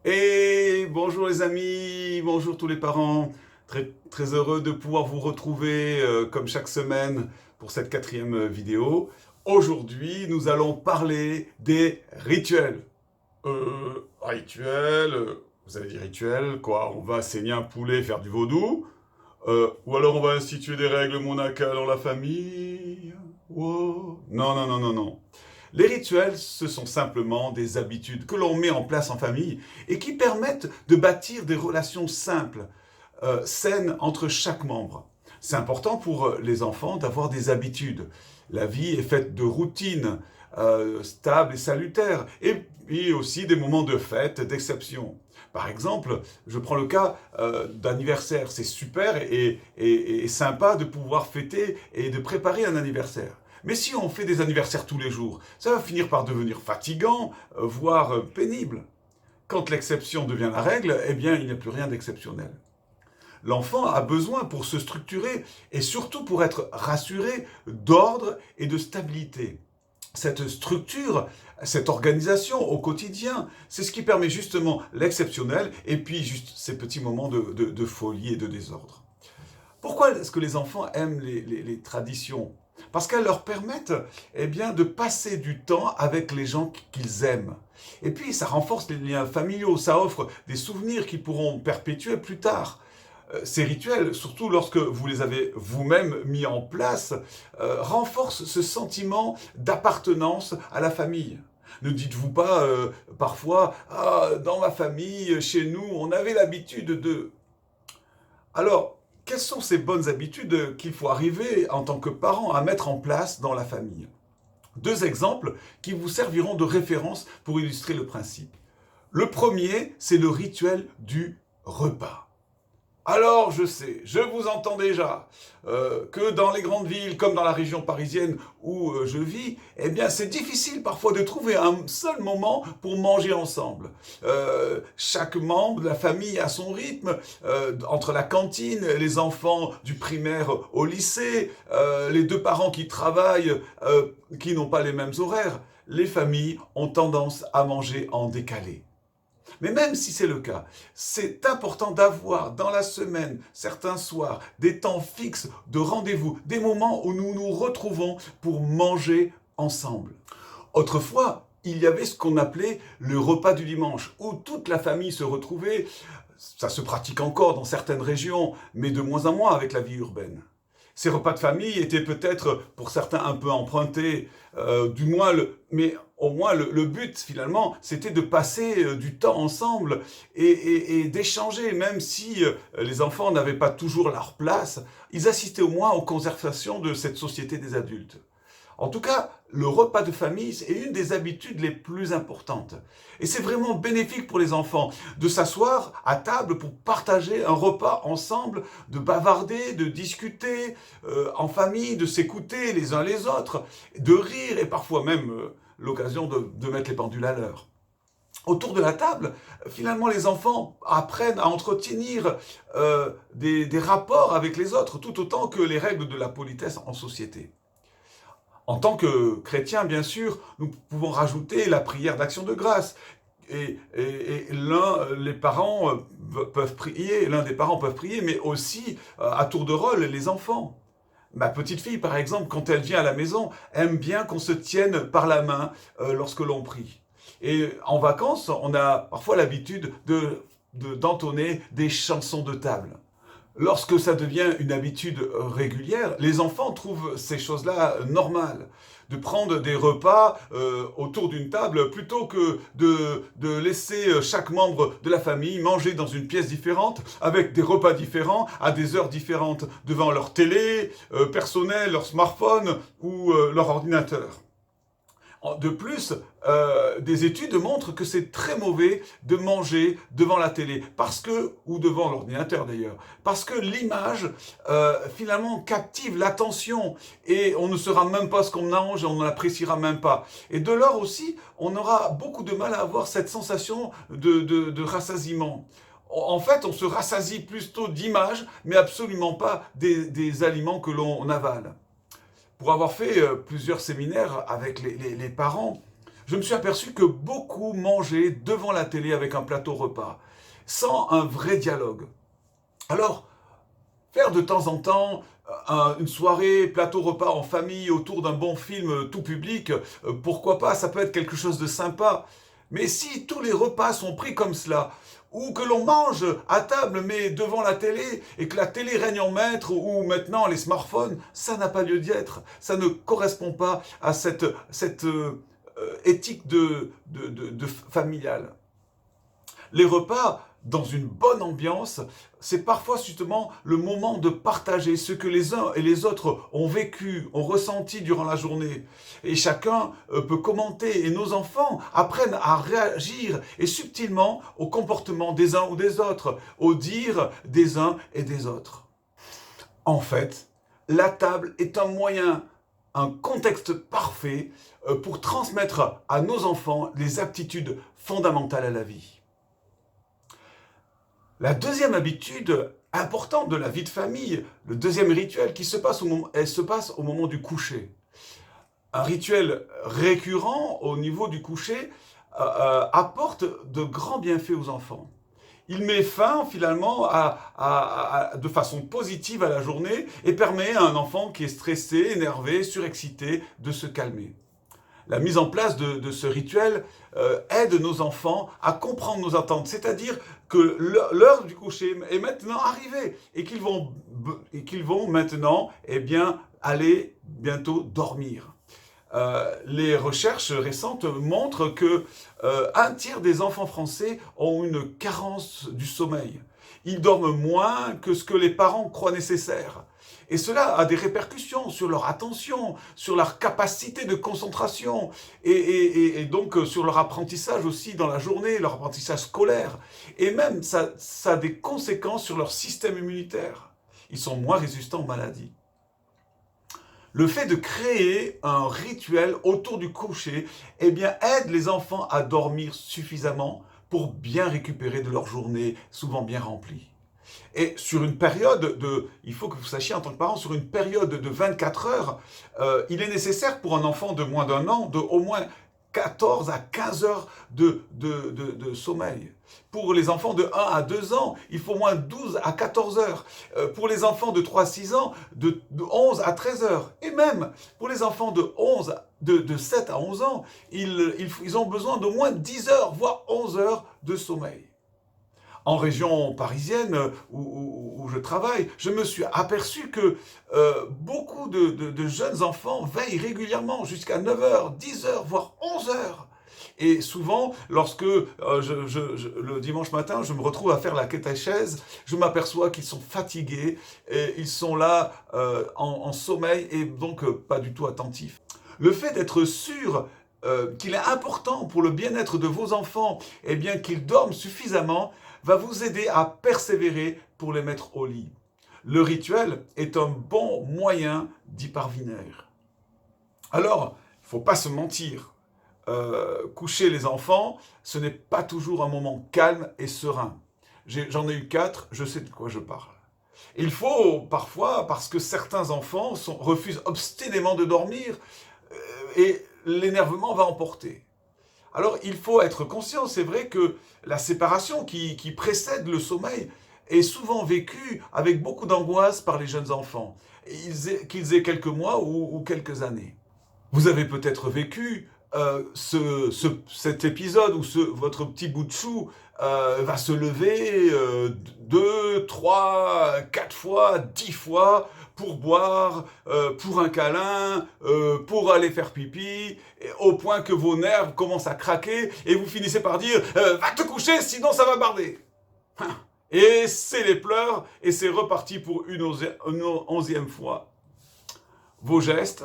Et bonjour les amis, bonjour tous les parents. Très heureux de pouvoir vous retrouver comme chaque semaine pour cette quatrième vidéo. Aujourd'hui, nous allons parler des rituels. Rituels, vous avez dit rituels, quoi? On va saigner un poulet, faire du vaudou? Ou alors on va instituer des règles monacales dans la famille? Wow. Non, non, non, non, non. Les rituels, ce sont simplement des habitudes que l'on met en place en famille et qui permettent de bâtir des relations simples, saines entre chaque membre. C'est important pour les enfants d'avoir des habitudes. La vie est faite de routines stables et salutaires, et puis aussi des moments de fête, d'exception. Par exemple, je prends le cas d'anniversaire. C'est super et sympa de pouvoir fêter et de préparer un anniversaire. Mais si on fait des anniversaires tous les jours, ça va finir par devenir fatigant, voire pénible. Quand l'exception devient la règle, eh bien, il n'y a plus rien d'exceptionnel. L'enfant a besoin pour se structurer et surtout pour être rassuré d'ordre et de stabilité. Cette structure, cette organisation au quotidien, c'est ce qui permet justement l'exceptionnel et puis juste ces petits moments de folie et de désordre. Pourquoi est-ce que les enfants aiment les traditions? Parce qu'elles leur permettent eh bien, de passer du temps avec les gens qu'ils aiment. Et puis ça renforce les liens familiaux, ça offre des souvenirs qui pourront perpétuer plus tard. Ces rituels, surtout lorsque vous les avez vous-même mis en place, renforcent ce sentiment d'appartenance à la famille. Ne dites-vous pas parfois ah, dans ma famille, chez nous, on avait l'habitude de... Alors, quelles sont ces bonnes habitudes qu'il faut arriver en tant que parent à mettre en place dans la famille? Deux exemples qui vous serviront de référence pour illustrer le principe. Le premier, c'est le rituel du repas. Alors je sais, je vous entends déjà que dans les grandes villes comme dans la région parisienne où je vis, eh bien c'est difficile parfois de trouver un seul moment pour manger ensemble. Chaque membre de la famille a son rythme, entre la cantine, les enfants du primaire au lycée, les deux parents qui travaillent, qui n'ont pas les mêmes horaires. Les familles ont tendance à manger en décalé. Mais même si c'est le cas, c'est important d'avoir dans la semaine, certains soirs, des temps fixes de rendez-vous, des moments où nous nous retrouvons pour manger ensemble. Autrefois, il y avait ce qu'on appelait le repas du dimanche, où toute la famille se retrouvait. Ça se pratique encore dans certaines régions, mais de moins en moins avec la vie urbaine. Ces repas de famille étaient peut-être pour certains un peu empruntés, mais au moins le but finalement c'était de passer du temps ensemble et d'échanger, même si les enfants n'avaient pas toujours leur place, ils assistaient au moins aux conversations de cette société des adultes. En tout cas, le repas de famille est une des habitudes les plus importantes. Et c'est vraiment bénéfique pour les enfants de s'asseoir à table pour partager un repas ensemble, de bavarder, de discuter en famille, de s'écouter les uns les autres, de rire et parfois même l'occasion de mettre les pendules à l'heure. Autour de la table, finalement, les enfants apprennent à entretenir des rapports avec les autres, tout autant que les règles de la politesse en société. En tant que chrétien, bien sûr, nous pouvons rajouter la prière d'action de grâce. Les parents peuvent prier, l'un des parents peuvent prier, mais aussi, à tour de rôle, les enfants. Ma petite fille, par exemple, quand elle vient à la maison, aime bien qu'on se tienne par la main lorsque l'on prie. Et en vacances, on a parfois l'habitude d'entonner des chansons de table. Lorsque ça devient une habitude régulière, les enfants trouvent ces choses-là normales. De prendre des repas autour d'une table plutôt que de laisser chaque membre de la famille manger dans une pièce différente, avec des repas différents, à des heures différentes, devant leur télé personnelle, leur smartphone ou leur ordinateur. De plus, des études montrent que c'est très mauvais de manger devant la télé, ou devant l'ordinateur d'ailleurs, parce que l'image finalement captive l'attention et on ne saura même pas ce qu'on mange, on ne l'appréciera même pas. Et de lors aussi, on aura beaucoup de mal à avoir cette sensation de rassasiement. En fait, on se rassasie plutôt d'images, mais absolument pas des aliments que l'on avale. Pour avoir fait plusieurs séminaires avec les parents, je me suis aperçu que beaucoup mangeaient devant la télé avec un plateau repas, sans un vrai dialogue. Alors, faire de temps en temps une soirée, plateau repas en famille autour d'un bon film tout public, pourquoi pas, ça peut être quelque chose de sympa. Mais si tous les repas sont pris comme cela, ou que l'on mange à table mais devant la télé, et que la télé règne en maître, ou maintenant les smartphones, ça n'a pas lieu d'être. Ça ne correspond pas à cette éthique familiale. Les repas, dans une bonne ambiance, c'est parfois justement le moment de partager ce que les uns et les autres ont vécu, ont ressenti durant la journée. Et chacun peut commenter, et nos enfants apprennent à réagir et subtilement au comportement des uns ou des autres, au dire des uns et des autres. En fait, la table est un moyen, un contexte parfait pour transmettre à nos enfants les aptitudes fondamentales à la vie. La deuxième habitude importante de la vie de famille, le deuxième rituel qui se passe au moment du coucher. Un rituel récurrent au niveau du coucher apporte de grands bienfaits aux enfants. Il met fin finalement de façon positive à la journée et permet à un enfant qui est stressé, énervé, surexcité de se calmer. La mise en place de ce rituel aide nos enfants à comprendre nos attentes, c'est-à-dire que l'heure du coucher est maintenant arrivée et qu'ils vont maintenant aller bientôt dormir. Les recherches récentes montrent que un tiers des enfants français ont une carence du sommeil. Ils dorment moins que ce que les parents croient nécessaire. Et cela a des répercussions sur leur attention, sur leur capacité de concentration et donc sur leur apprentissage aussi dans la journée, leur apprentissage scolaire. Et même ça a des conséquences sur leur système immunitaire. Ils sont moins résistants aux maladies. Le fait de créer un rituel autour du coucher aide les enfants à dormir suffisamment pour bien récupérer de leur journée souvent bien remplie. Et sur une période il faut que vous sachiez en tant que parent, sur une période de 24 heures, il est nécessaire pour un enfant de moins d'1 an de au moins 14 à 15 heures de sommeil. Pour les enfants de 1 à 2 ans, il faut au moins 12 à 14 heures. Pour les enfants de 3 à 6 ans, de 11 à 13 heures. Et même pour les enfants de 7 à 11 ans, ils ont besoin d'au moins 10 heures, voire 11 heures de sommeil. En région parisienne où je travaille, je me suis aperçu que beaucoup de jeunes enfants veillent régulièrement jusqu'à 9 heures, 10 heures, voire 11 heures. Et souvent, lorsque le dimanche matin, je me retrouve à faire la catéchèse, je m'aperçois qu'ils sont fatigués, et ils sont là en sommeil et donc pas du tout attentifs. Le fait d'être sûr qu'il est important pour le bien-être de vos enfants, qu'ils dorment suffisamment, va vous aider à persévérer pour les mettre au lit. Le rituel est un bon moyen d'y parvenir. Alors, il ne faut pas se mentir. Coucher les enfants, ce n'est pas toujours un moment calme et serein. J'en ai eu 4, je sais de quoi je parle. Il faut parfois, parce que certains enfants refusent obstinément de dormir, et l'énervement va emporter. Alors, il faut être conscient, c'est vrai que la séparation qui précède le sommeil est souvent vécue avec beaucoup d'angoisse par les jeunes enfants, qu'ils aient quelques mois ou quelques années. Vous avez peut-être vécu cet épisode où votre petit bout de chou va se lever 2, 3, 4 fois, 10 fois pour boire, pour un câlin, pour aller faire pipi, au point que vos nerfs commencent à craquer et vous finissez par dire « Va te coucher, sinon ça va barder !» Et c'est les pleurs et c'est reparti pour une 11e fois. Vos gestes,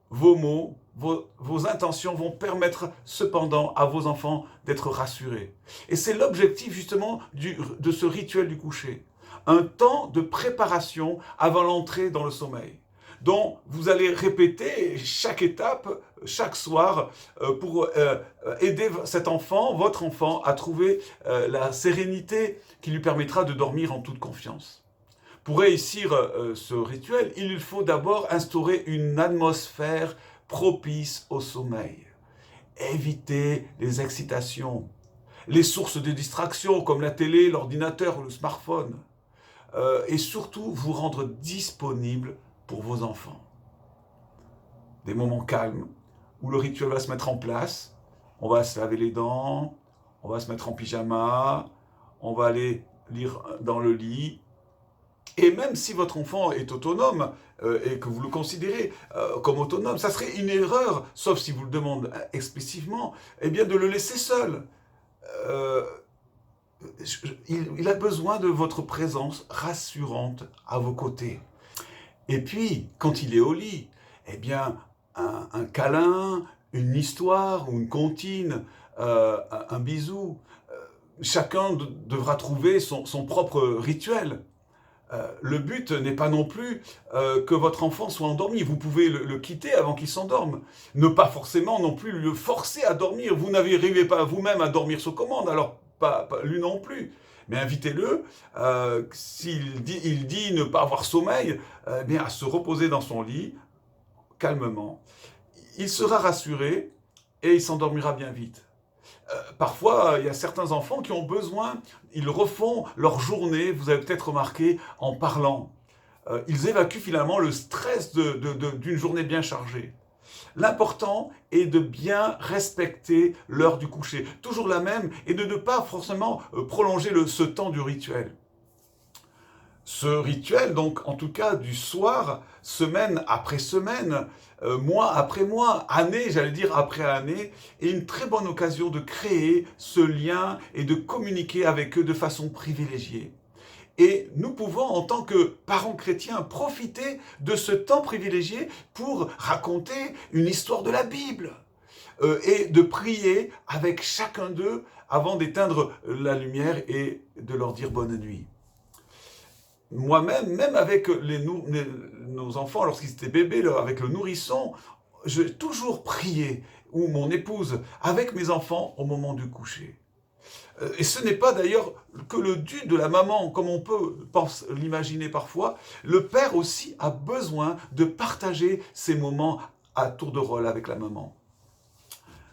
vos mots, vos intentions vont permettre cependant à vos enfants d'être rassurés. Et c'est l'objectif justement de ce rituel du coucher. Un temps de préparation avant l'entrée dans le sommeil, dont vous allez répéter chaque étape, chaque soir, pour aider cet enfant, votre enfant, à trouver la sérénité qui lui permettra de dormir en toute confiance. Pour réussir ce rituel, il faut d'abord instaurer une atmosphère propice au sommeil. évitez les excitations, les sources de distraction comme la télé, l'ordinateur ou le smartphone. Et surtout, vous rendre disponible pour vos enfants. Des moments calmes où le rituel va se mettre en place. On va se laver les dents, on va se mettre en pyjama, on va aller lire dans le lit. Et même si votre enfant est autonome et que vous le considérez comme autonome, ça serait une erreur, sauf si vous le demandez explicitement, eh bien de le laisser seul. Il a besoin de votre présence rassurante à vos côtés. Et puis, quand il est au lit, eh bien, un câlin, une histoire ou une comptine, un bisou, chacun devra trouver son propre rituel. Le but n'est pas non plus que votre enfant soit endormi. Vous pouvez le quitter avant qu'il s'endorme. Ne pas forcément non plus le forcer à dormir. Vous n'arrivez pas vous-même à dormir sur commande, alors pas lui non plus. Mais invitez-le, s'il dit ne pas avoir sommeil, bien à se reposer dans son lit, calmement. Il sera rassuré et il s'endormira bien vite. Parfois, il y a certains enfants qui ont besoin, ils refont leur journée, vous avez peut-être remarqué, en parlant. Ils évacuent finalement le stress d'une journée bien chargée. L'important est de bien respecter l'heure du coucher, toujours la même, et de ne pas forcément prolonger ce temps du rituel. Ce rituel, donc, en tout cas, du soir, semaine après semaine, mois après mois, année, j'allais dire après année, est une très bonne occasion de créer ce lien et de communiquer avec eux de façon privilégiée. Et nous pouvons, en tant que parents chrétiens, profiter de ce temps privilégié pour raconter une histoire de la Bible et de prier avec chacun d'eux avant d'éteindre la lumière et de leur dire bonne nuit. Moi-même, même avec nos enfants, lorsqu'ils étaient bébés, avec le nourrisson, j'ai toujours prié, ou mon épouse, avec mes enfants au moment du coucher. Et ce n'est pas d'ailleurs que le dû de la maman, comme on peut l'imaginer parfois. Le père aussi a besoin de partager ces moments à tour de rôle avec la maman.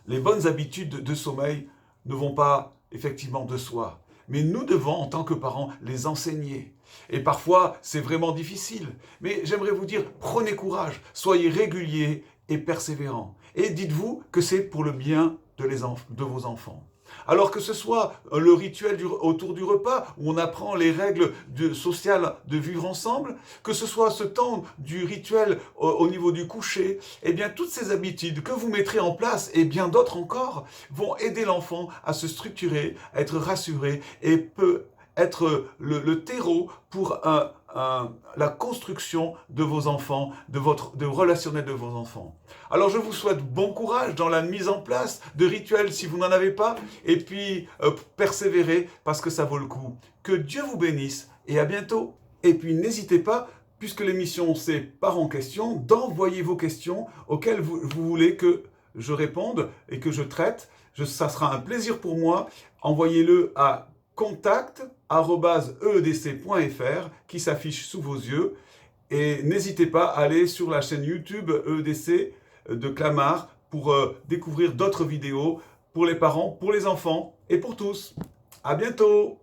Les bonnes habitudes de sommeil ne vont pas effectivement de soi, mais nous devons, en tant que parents, les enseigner. Et parfois, c'est vraiment difficile. Mais j'aimerais vous dire, prenez courage, soyez réguliers et persévérants. Et dites-vous que c'est pour le bien de vos enfants. Alors que ce soit le rituel autour du repas, où on apprend les règles sociales de vivre ensemble, que ce soit ce temps du rituel au niveau du coucher, eh bien toutes ces habitudes que vous mettrez en place, et bien d'autres encore, vont aider l'enfant à se structurer, à être rassuré, et peut être le terreau pour la construction de vos enfants, de relationnel de vos enfants. Alors je vous souhaite bon courage dans la mise en place de rituels si vous n'en avez pas, et puis persévérez parce que ça vaut le coup. Que Dieu vous bénisse et à bientôt. Et puis n'hésitez pas, puisque l'émission c'est Parents Questions, d'envoyer vos questions auxquelles vous voulez que je réponde et que je traite. Ça sera un plaisir pour moi. Envoyez-le à contact@eedc.fr qui s'affiche sous vos yeux. Et n'hésitez pas à aller sur la chaîne YouTube EEDC de Clamart pour découvrir d'autres vidéos pour les parents, pour les enfants et pour tous. À bientôt!